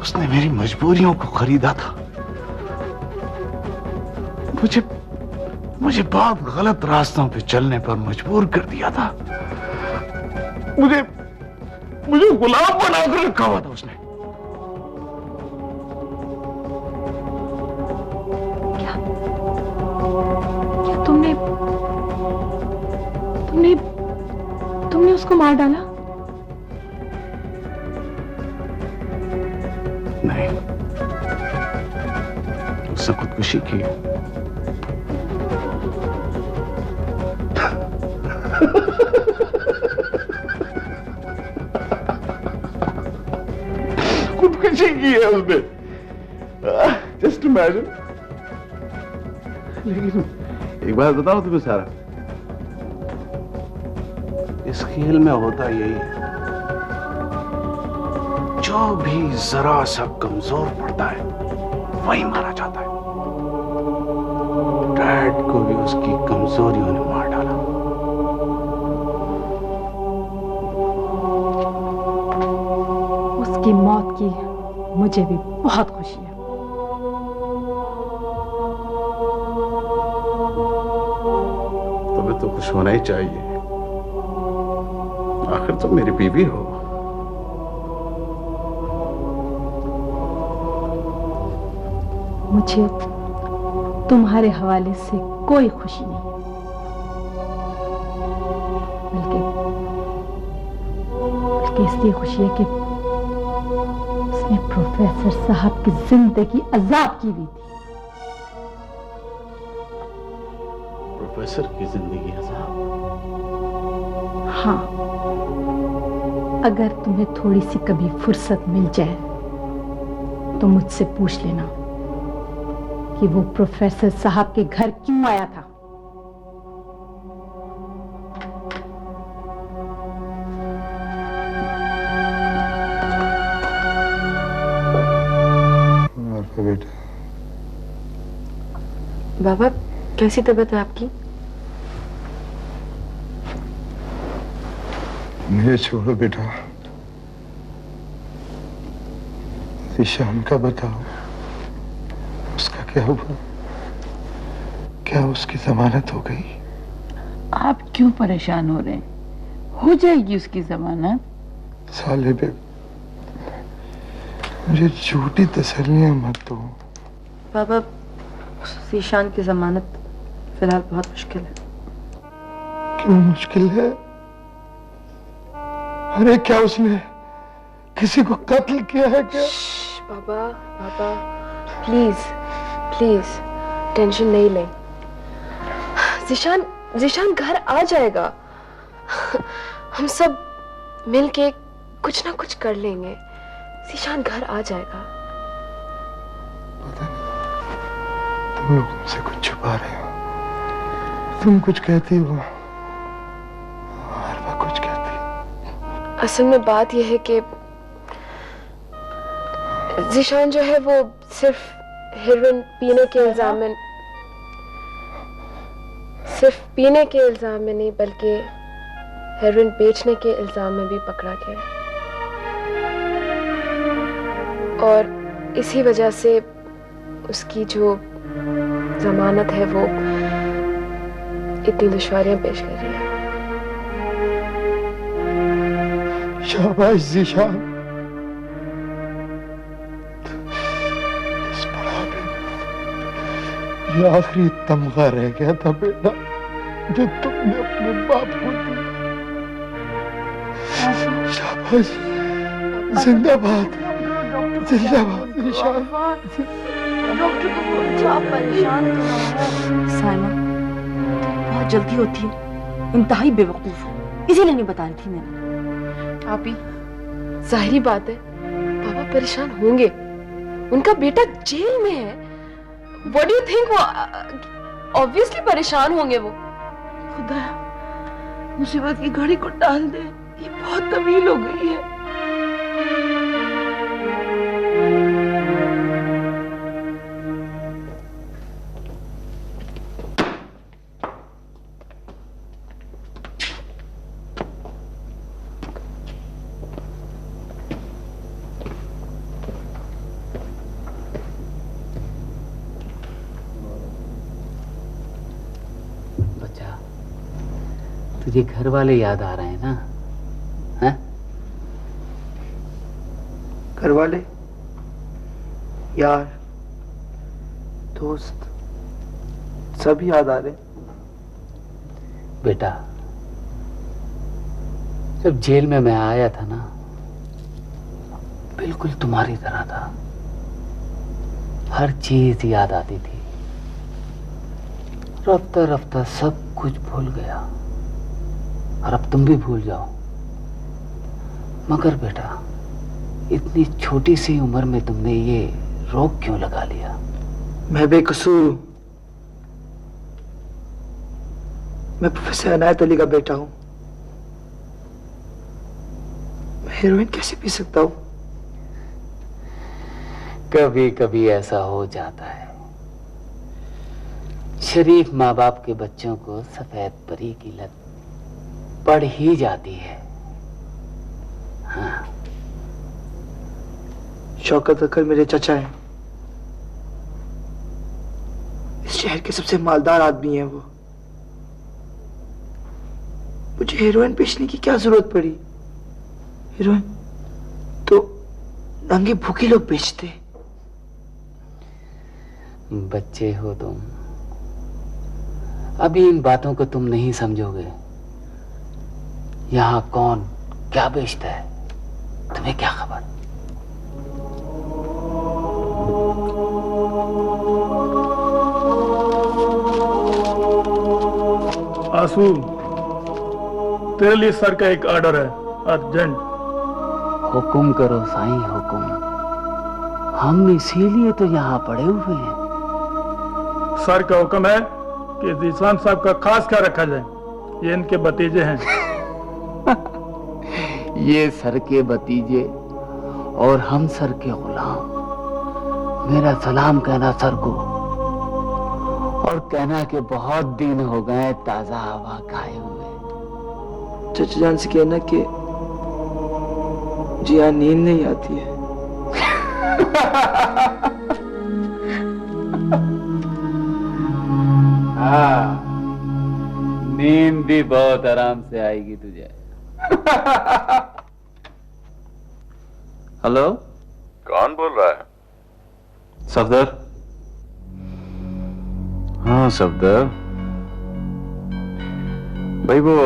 उसने मेरी मजबूरियों को खरीदा था। मुझे बहुत गलत रास्तों पे चलने पर मजबूर कर दिया था। मुझे गुलाम बनाकर रखा हुआ था उसने। क्या तुमने उसको मार डाला? नहीं, उसने खुदकुशी की। खुदकुशी की है उसने। Just imagine. लेकिन एक बात बताओ तुम्हें सारा, इस खेल में होता यही है, जो भी जरा सा कमजोर पड़ता है वही मारा जाता है। डैड को भी उसकी कमजोरियों ने मार डाला। उसकी मौत की मुझे भी बहुत खुशी है। तुम्हें तो खुश होना ही चाहिए, आखिर तुम मेरी बीवी हो। मुझे तुम्हारे हवाले से कोई खुशी नहीं है, बल्कि इसलिए खुशी है कि उसने प्रोफेसर साहब की जिंदगी अजाब की हुई थी। प्रोफेसर की जिंदगी अजाब? हाँ, अगर तुम्हें थोड़ी सी कभी फुर्सत मिल जाए तो मुझसे पूछ लेना कि वो प्रोफेसर साहब के घर क्यों आया था। बेटा, बाबा कैसी तबीयत है आपकी? मुझे छोड़ो बेटा, ईशान का बताओ, उसका क्या हुआ? क्या उसकी जमानत हो गई? आप क्यों परेशान हो रहे हैं? हो जाएगी उसकी जमानत। साले बे, मुझे झूठी तसल्लियां मत दो। बाबा ईशान की जमानत फिलहाल बहुत मुश्किल है। क्यों मुश्किल है? अरे क्या उसने किसी को कत्ल किया है क्या? बाबा बाबा प्लीज प्लीज टेंशन नहीं लें। ज़ीशान घर आ जाएगा। हम सब मिलके कुछ ना कुछ कर लेंगे। ज़ीशान घर आ जाएगा। पता नहीं, तुम लोग मुझसे कुछ छुपा रहे हो। तुम कुछ कहती हो, अरबा कुछ कहती। असल में बात यह है कि ज़ीशान जो है वो सिर्फ हेरोइन पीने के इल्जाम में नहीं बल्कि हेरोइन बेचने के इल्जाम में भी पकड़ा गया है। और इसी वजह से उसकी जो जमानत है वो इतनी दुश्वारियां पेश कर रही है। शाबाश ज़ीशान, ये आखिरी तमगा रह गया था बेटा जो तुमने अपने बाप को दिया। शाबाश, जिंदाबाद जिंदाबाद ईशान। डॉक्टर को बोलो आप परेशान तो ना हो। साइमा बहुत जल्दी होती है, इंतहाई बेवकूफ हो, इसीलिए नहीं बता रही थी मैंने। आप ही जाहिरी बात है पापा परेशान होंगे, उनका बेटा जेल में है। What do you think? वो ऑब्वियसली परेशान होंगे वो। खुदा मुसीबत की घड़ी को टाल दे, ये बहुत तवील हो गई है। तुझे घर वाले याद आ रहे हैं ना? हैं? घर वाले, यार, दोस्त, सब याद आ रहे। बेटा, जब जेल में मैं आया था ना, बिल्कुल तुम्हारी तरह था। हर चीज याद आती थी। रफ्ता रफ्ता सब कुछ भूल गया, और अब तुम भी भूल जाओ। मगर बेटा, इतनी छोटी सी उम्र में तुमने ये रोग क्यों लगा लिया? मैं बेकसूर हूं। मैं प्रोफेसर अनायत अली का बेटा हूं। मैं हेरोइन कैसे पी सकता हूं? कभी कभी ऐसा हो जाता है। शरीफ माँ बाप के बच्चों को सफेद परी की लत पड़ ही जाती है। हाँ। शौकत अख्तर मेरे चचा हैं। इस शहर के सबसे मालदार आदमी हैं वो। मुझे हेरोइन बेचने की क्या जरूरत पड़ी? हेरोइन तो नंगे भूखे लोग बेचते। बच्चे हो तुम, अभी इन बातों को तुम नहीं समझोगे। यहां कौन क्या बेचता है, तुम्हें क्या खबर? आंसू, तेरे लिए सर का एक ऑर्डर है, अर्जेंट। हुकुम करो साईं, हुकुम। हम इसीलिए तो यहाँ पड़े हुए हैं। सर का हुक्म है कि जीशान साहब का खास ख्याल रखा जाए। ये इनके भतीजे हैं। ये सर के भतीजे और हम सर के गुलाम। मेरा सलाम कहना सर को, और कहना कि बहुत दिन हो गए ताजा हवा खाए हुए। चचा जान से कहना कि जी यहाँ नींद नहीं आती है। हाँ, नींद भी बहुत आराम से आएगी तुझे। हेलो, कौन बोल रहा है? सफदर। हाँ सफदर भाई, वो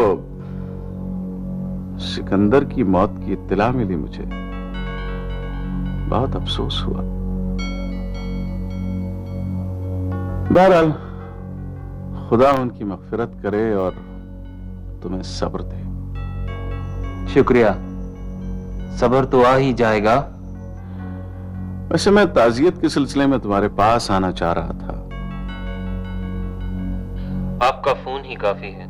सिकंदर की मौत की इत्तला मिली मुझे। बहुत अफसोस हुआ। बहरहाल खुदा उनकी मगफिरत करे और तुम्हें सब्र दे। शुक्रिया, सब्र तो आ ही जाएगा। वैसे मैं ताजियत के सिलसिले में तुम्हारे पास आना चाह रहा था। आपका फोन ही काफी है।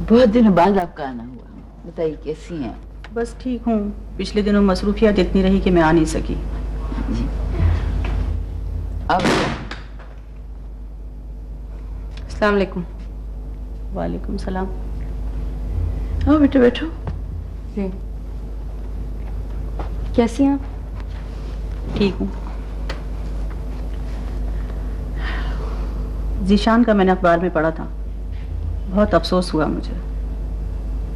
बहुत दिनों बाद आपका आना हुआ। बताइए कैसी हैं? बस ठीक हूँ। पिछले दिनों मसरूफियत इतनी रही कि मैं आ नहीं सकी। जी। अब अस्सलाम वालेकुम। वालेकुम सलाम। आओ बेटो, बैठो। जी, कैसी हैं आप? ठीक हूँ। जीशान का मैंने अखबार में पढ़ा था, बहुत अफसोस हुआ मुझे।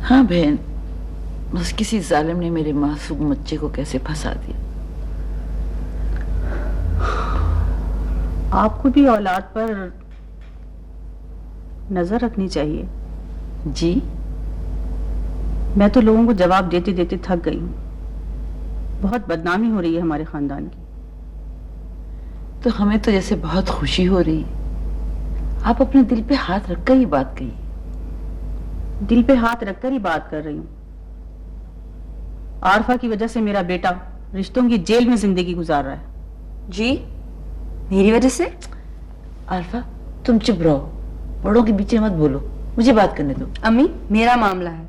हाँ बहन, बस किसी जालिम ने मेरे मासूम बच्चे को कैसे फंसा दिया। आपको भी औलाद पर नजर रखनी चाहिए। जी, मैं तो लोगों को जवाब देते देते थक गई हूँ। बहुत बदनामी हो रही है हमारे खानदान की। तो हमें तो जैसे बहुत खुशी हो रही। आप अपने दिल पे हाथ रखकर ही बात कही। दिल पे हाथ रखकर ही बात कर रही हूँ। आरफा की वजह से मेरा बेटा रिश्तों की जेल में जिंदगी गुजार रहा है। जी, मेरी वजह से? आरफा, तुम चुप रहो, बड़ों के बीच मत बोलो, मुझे बात करने दो। अम्मी, मेरा मामला है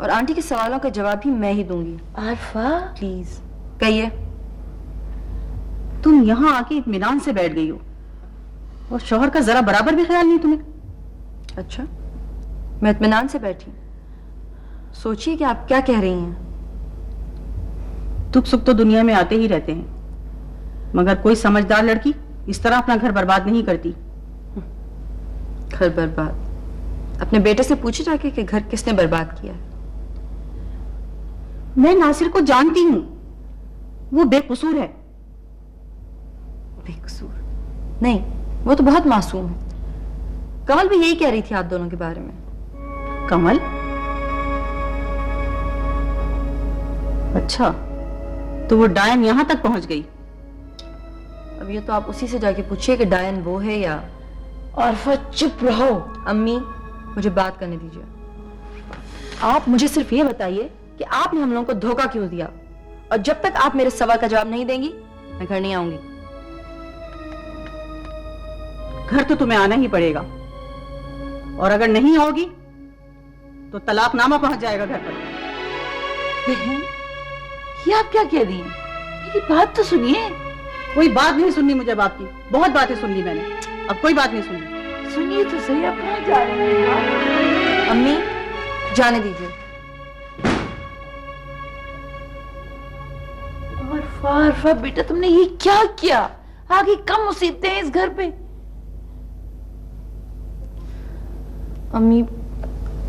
और आंटी के सवालों का जवाब भी मैं ही दूंगी। आरफा प्लीज कहिए। तुम यहाँ आके इत्मीनान से बैठ गई हो और शौहर का जरा बराबर भी ख्याल नहीं तुम्हें। अच्छा, मैं इत्मीनान से बैठी। सोचिए कि आप क्या कह रही हैं। दुख सुख तो दुनिया में आते ही रहते हैं, मगर कोई समझदार लड़की इस तरह अपना घर बर्बाद नहीं करती। घर बर्बाद? अपने बेटे से पूछे जाके कि घर किसने बर्बाद किया है। मैं नासिर को जानती हूं, वो बेकसूर है। बेकसूर नहीं, वो तो बहुत मासूम है। कमल भी यही कह रही थी आप दोनों के बारे में। कमल? अच्छा, तो वो डायन यहां तक पहुंच गई। अब ये तो आप उसी से जाके पूछिए कि डायन वो है या। आरफा चुप रहो। अम्मी, मुझे बात करने दीजिए। आप मुझे सिर्फ ये बताइए कि आपने हम लोगों को धोखा क्यों दिया, और जब तक आप मेरे सवाल का जवाब नहीं देंगी मैं घर नहीं आऊंगी। घर तो तुम्हें आना ही पड़ेगा, और अगर नहीं आओगी तो तलाकनामा पहुंच जाएगा घर पर। बहन, ये आप क्या कह रही हैं? मेरी बात तो सुनिए। कोई बात नहीं सुननी मुझे बाप की, बहुत बातें सुन ली मैंने, अब कोई बात नहीं सुननी। सुनिए तो सही, आप कहाँ जा रहे हैं? अम्मी, जाने दीजिए। आरफा बेटा, तुमने ये क्या किया? आगे कम मुसीबतें हैं इस घर पे। अम्मी,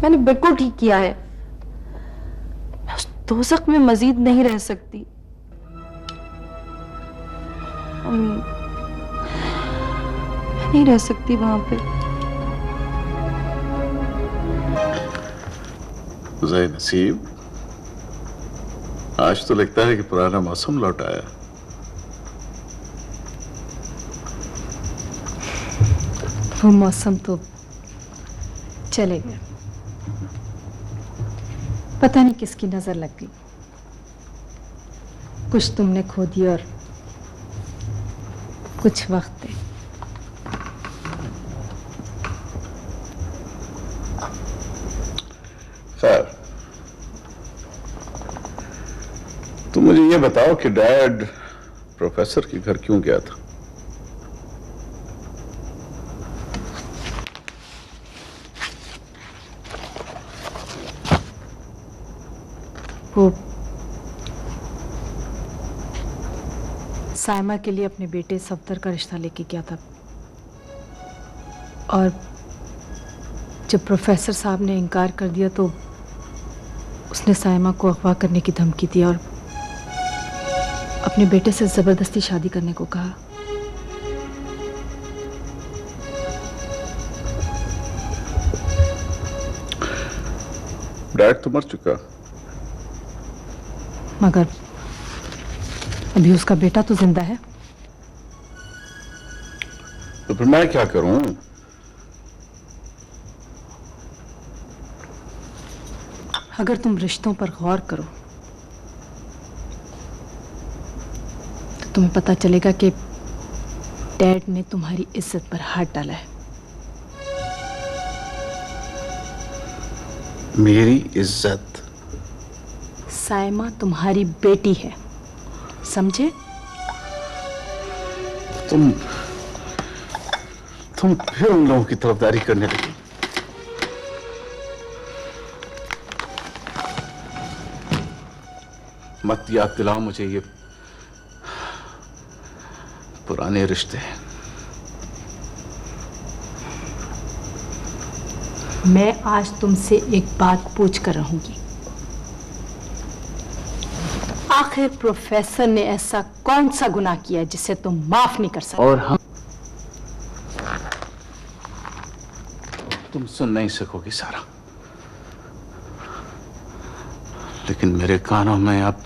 मैंने बिल्कुल ठीक किया है। मैं उस दोज़ख में मजीद नहीं रह सकती। अम्मी, मैं नहीं रह सकती वहां पे। ज़े नसीब, आज तो लगता है कि पुराना मौसम लौट आया। वो मौसम तो चले गए, पता नहीं किसकी नजर लग गई। कुछ तुमने खो दिया और कुछ वक्त है। खैर, तुम मुझे ये बताओ कि डैड प्रोफेसर के घर क्यों गया था? वो साइमा के लिए अपने बेटे सफदर का रिश्ता लेके गया था, और जब प्रोफेसर साहब ने इनकार कर दिया तो उसने साइमा को अगवा करने की धमकी दी और अपने बेटे से जबरदस्ती शादी करने को कहा। डैड तो मर चुका, मगर अभी उसका बेटा तो जिंदा है। तो फिर मैं क्या करूं? अगर तुम रिश्तों पर गौर करो तो तुम्हें पता चलेगा कि डैड ने तुम्हारी इज्जत पर हाथ डाला है। मेरी इज्जत? साइमा तुम्हारी बेटी है, समझे? तुम फिर उन लोगों की तरफदारी करने लगी। मत याद दिलाओ मुझे ये पुराने रिश्ते। मैं आज तुमसे एक बात पूछ कर रहूंगी, आखिर प्रोफेसर ने ऐसा कौन सा गुनाह किया जिसे तुम माफ नहीं कर सकते? और हम तुम सुन नहीं सकोगी सारा, लेकिन मेरे कानों में अब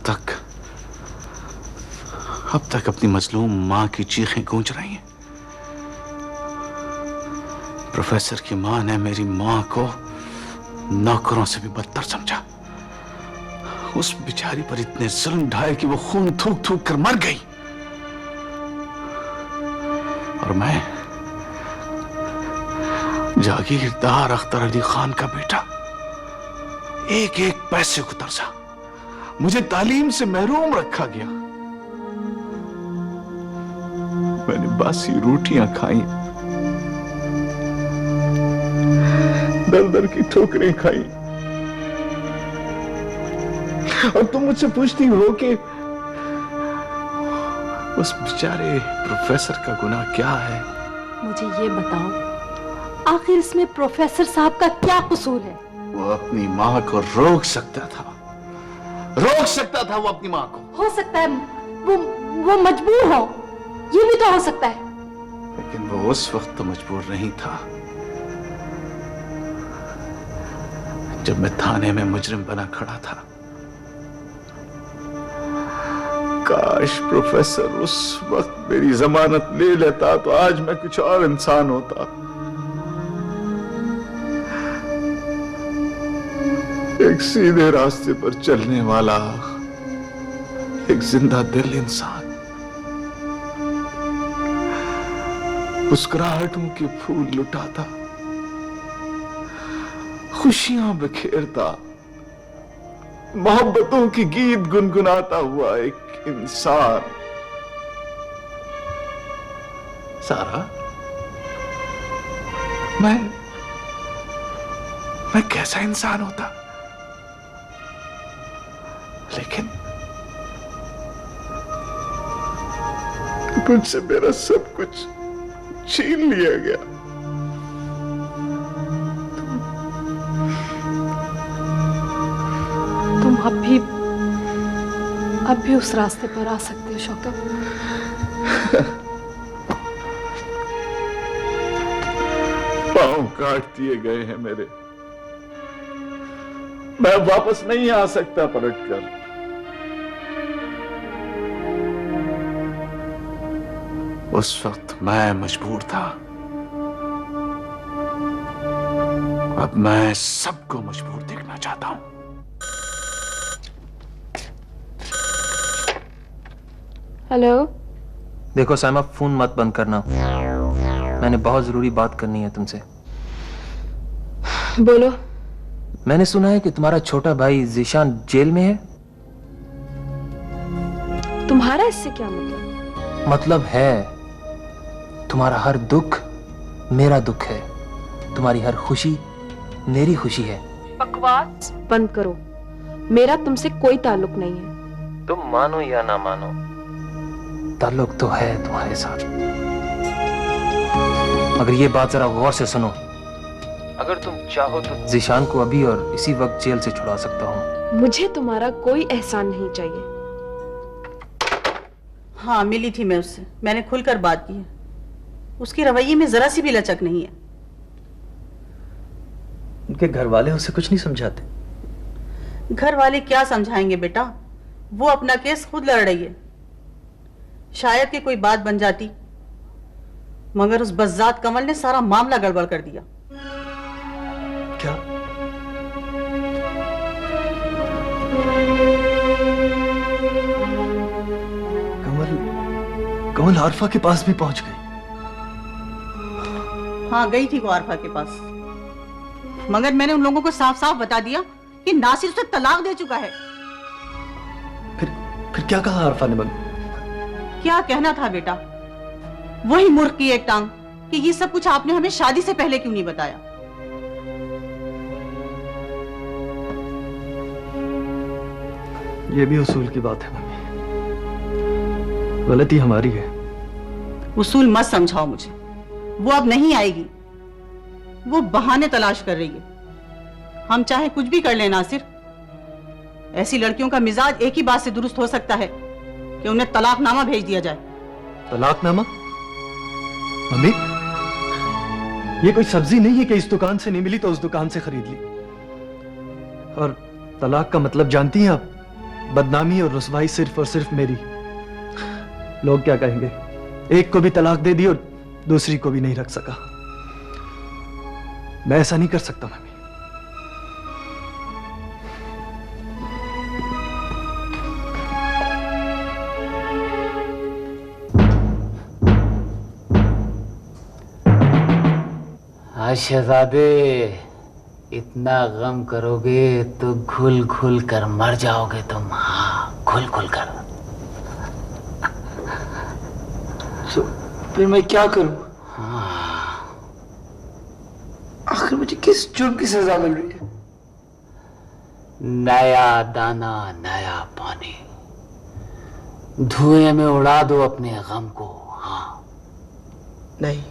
तक अपनी मजलूम मां की चीखें गूंज रही हैं। प्रोफेसर की मां ने मेरी मां को नौकरों से भी बदतर समझा। उस बेचारी पर इतने जुल्म ढाए कि वो खून थूक थूक कर मर गई, और मैं जागीरदार अख्तर अली खान का बेटा एक एक पैसे को तरसा, मुझे तालीम से महरूम रखा गया। मैंने बासी रोटियां खाई, दर दर की ठोकरें खाई, और तुम मुझसे पूछती हो कि उस बेचारे प्रोफेसर का गुनाह क्या है? मुझे ये बताओ, आखिर इसमें प्रोफेसर साहब का क्या कसूर है? वो अपनी माँ को रोक सकता था, रोक सकता था वो अपनी माँ को। हो सकता है वो मजबूर हो, ये भी तो हो सकता है। लेकिन वो उस वक्त तो मजबूर नहीं था जब मैं थाने में मुजरिम बना खड़ा था। काश प्रोफेसर उस वक्त मेरी जमानत ले लेता तो आज मैं कुछ और इंसान होता। एक सीधे रास्ते पर चलने वाला, एक जिंदा दिल इंसान, मुस्कुराहटों के फूल लुटाता, खुशियां बिखेरता, मोहब्बतों की गीत गुनगुनाता हुआ एक इंसान। सारा, मैं कैसा इंसान होता, लेकिन मुझसे मेरा सब कुछ छीन लिया गया। तुम अब भी उस रास्ते पर आ सकते हो शौकत। पांव काट दिए गए हैं मेरे, मैं वापस नहीं आ सकता पलटकर। उस वक्त मैं मजबूर था, अब मैं सबको मजबूर देखना चाहता हूं। हेलो। देखो साइमा, फोन मत बंद करना, मैंने बहुत जरूरी बात करनी है तुमसे। बोलो। मैंने सुना है कि तुम्हारा छोटा भाई जीशान जेल में है। तुम्हारा इससे क्या मतलब? मतलब है, तुम्हारा हर दुख मेरा दुख है, तुम्हारी हर खुशी मेरी खुशी है। बकवास बंद करो, मेरा तुमसे कोई ताल्लुक नहीं है। तुम मानो या ना मानो, ताल्लुक तो है तुम्हारे साथ। मगर ये बात जरा गौर से सुनो, अगर तुम चाहो तो जीशान को अभी और इसी वक्त जेल से छुड़ा सकता हूँ। मुझे तुम्हारा कोई एहसान नहीं चाहिए। हाँ, मिली थी मैं उससे, मैंने खुलकर बात की है। उसकी रवैये में जरा सी भी लचक नहीं है। उनके घर वाले उसे कुछ नहीं समझाते। घर वाले क्या समझाएंगे बेटा, वो अपना केस खुद लड़ रही है। शायद कि कोई बात बन जाती, मगर उस बज़्ज़ात कमल ने सारा मामला गड़बड़ कर दिया। क्या? कमल आरफा के पास भी पहुंच गई? हाँ, गई थी वो आरफा के पास, मगर मैंने उन लोगों को साफ साफ बता दिया कि नासिर उसे तलाक दे चुका है। फिर क्या कहा आरफा ने? मम्मी क्या कहना था बेटा, वही मूर्ख की एक टांग कि ये सब कुछ आपने हमें शादी से पहले क्यों नहीं बताया। ये भी उसूल की बात है मम्मी, गलती हमारी है। उसूल मत समझाओ मुझे, वो अब नहीं आएगी। वो बहाने तलाश कर रही है। हम चाहे कुछ भी कर लें नासिर, ऐसी लड़कियों का मिजाज एक ही बात से दुरुस्त हो सकता है कि उन्हें तलाकनामा भेज दिया जाए। तलाकनामा? मम्मी, ये कोई सब्जी नहीं है कि इस दुकान से नहीं मिली तो उस दुकान से खरीद ली। और तलाक का मतलब जानती हैं आप? बदनामी और रुसवाई सिर्फ और सिर्फ मेरी। लोग क्या कहेंगे, एक को भी तलाक दे दी और दूसरी को भी नहीं रख सका। मैं ऐसा नहीं कर सकता मम्मी। शहजादे, इतना गम करोगे तो घुल घुल कर मर जाओगे तुम। हाँ, घुल घुल कर। तो फिर मैं क्या करूं? हाँ, आखिर मुझे किस जुर्म की सजा मिल रही है? नया दाना नया पानी, धुएं में उड़ा दो अपने गम को। हाँ, नहीं,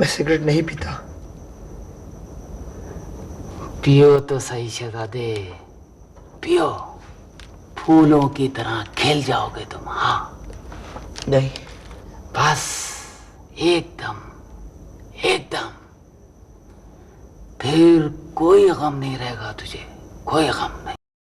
मैं सिगरेट नहीं पीता। पियो तो सही शहजादे, पियो, फूलों की तरह खिल जाओगे तुम। हाँ नहीं, बस एकदम एकदम, फिर कोई गम नहीं रहेगा तुझे, कोई गम नहीं।